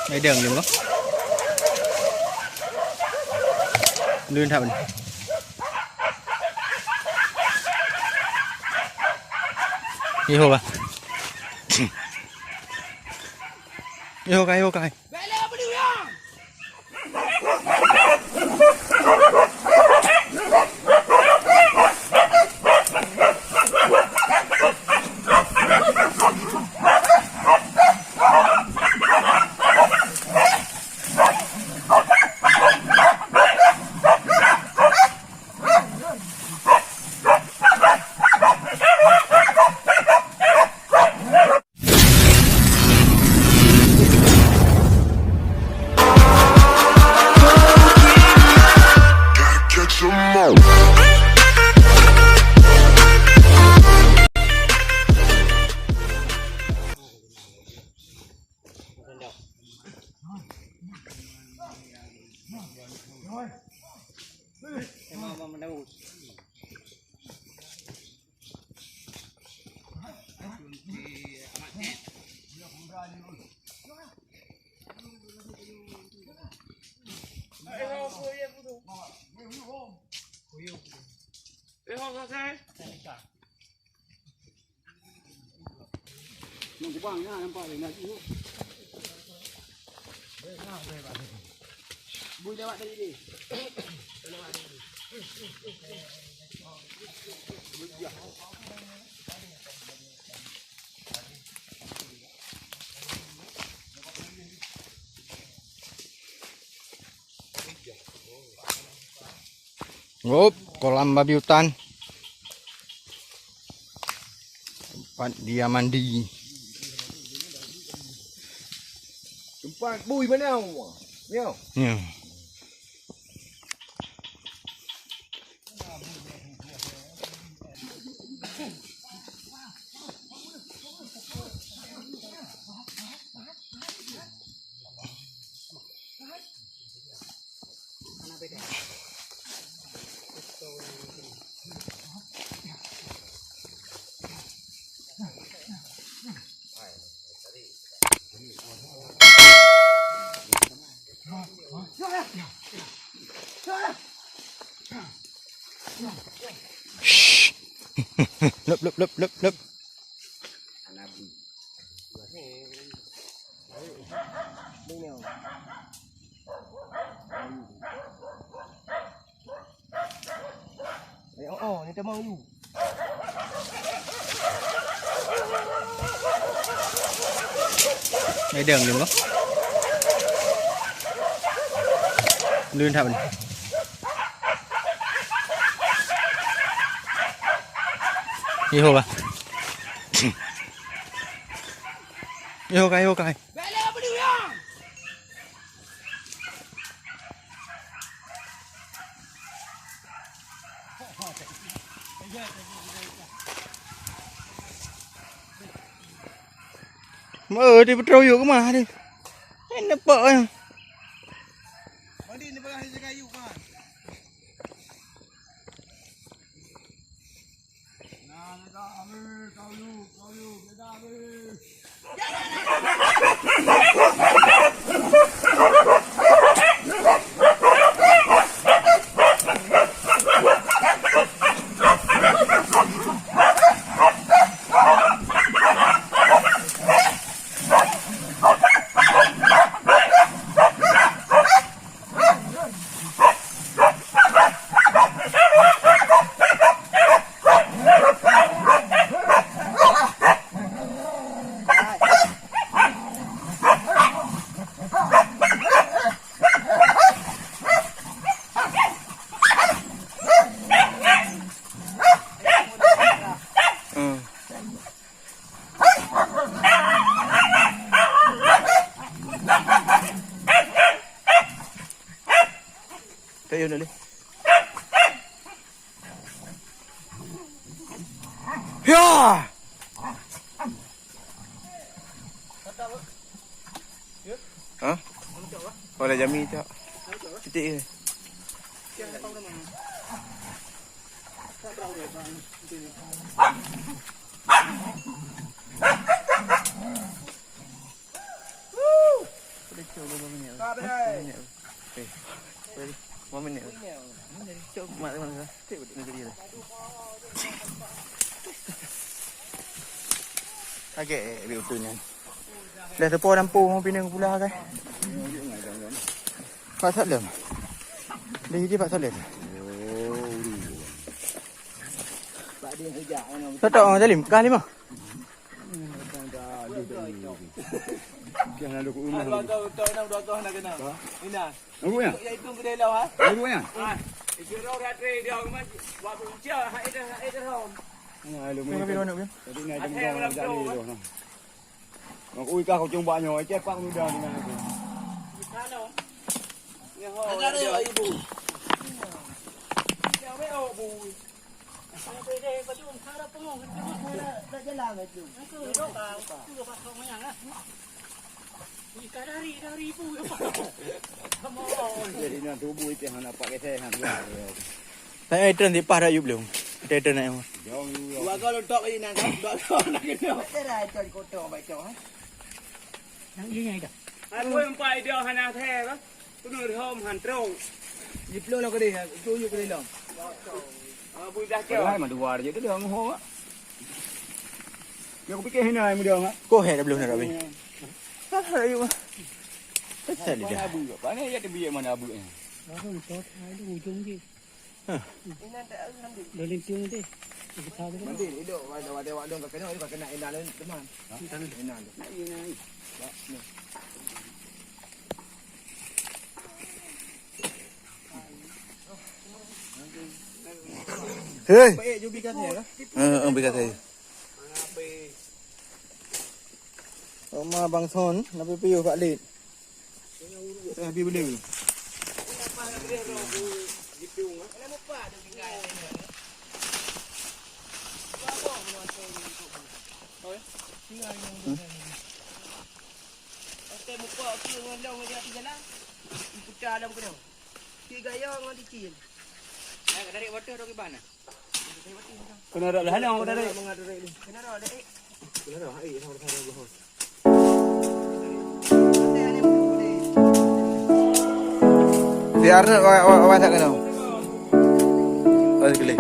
Mấy đường đừng có lươn thật đi hồ à đi hồ cay Ngop, kolam babi hutan. Tempat dia mandi. Tempat bui mana? Miau. Ya. Lep. Oh, ni temang you. Mấy đường đừng có lươn thật đi hồ à đi hồ cay mà đi bắt trâu vô cái mà đi nó bợ nha. Kayo na rin. Ya! Hả? Gọi là Yami cho. Titik. Mak mana? Cik betul nak dia. Okey, betulnya. Dah tepo lampu mau pindah ke pulau kan. Pak Salam. Dia Pak Salam. Pak dia hejak mana. Tak orang Salim, kah lima. Jangan ada rumah. Dua kau nak kena. Ina. Nunggu ya? Ya itu kedai lau ha. Nunggu ya? Itu roh ratri dia rumah buat punca hak itu rom. Nah, lu Kau pilih mana dia? Tadi nak jumpa jadi tu. Nak ui kau jumpa nyo, cepak muda dengan aku. Sana. Ni ho. Ada ibu. Ya we oh bu. Sampai deh belum cara pengong itu dah jalan itu. Itu roh kau. Tu pak kau yang ah. Ikan dari ibu. Kamu. Jadi nak tubuh itu hang nak pakai saya hang lah. Saya turun di parah you belum. Saya turun nak. Jauh you. Dua kau letak ini nak. Dua kau nak kena. Dah cari kotor baik kau. Yang ini dah. Aku yang pai dia hana the kan. Penuh hom han trong. Diplo lo ke dia. Tu you ke dia. Bui dah kau. Hai mà dua je tu dia ngho á. Dia aku fikir hina muda ngah. Kau head belum nak habis. Ah, you. Pasal dia. Abu ke? Mana ya dia biar mana abu ni? Baru tot, ada ujung je. Ini tak ada. Dalam tiung tu. Nanti hidup wadah wadong kena dia kena enak lain teman. Enak tu. Nak ini ni. Hei. Baik you beli katnya ke? Ambil kat saya. Oma Bang Son, nak piu Pak Lid. Saya pergi beli. Kena ada lah orang dari. Kena dah dek. Kena ada hai sama sama gua. Biar awak tak kena. Okey.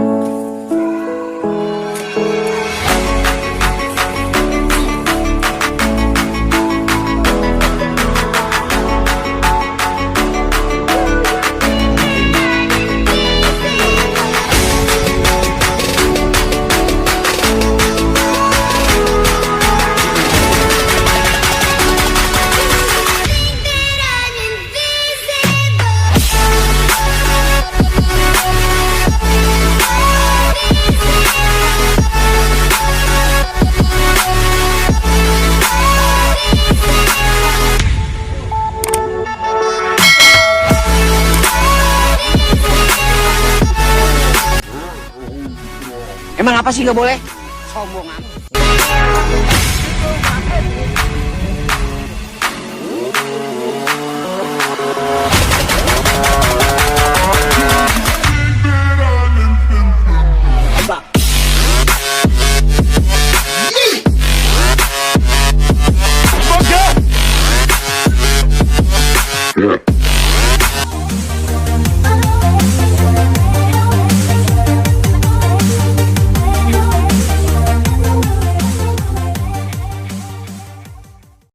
Emang apa sih nggak boleh? Sombong amat.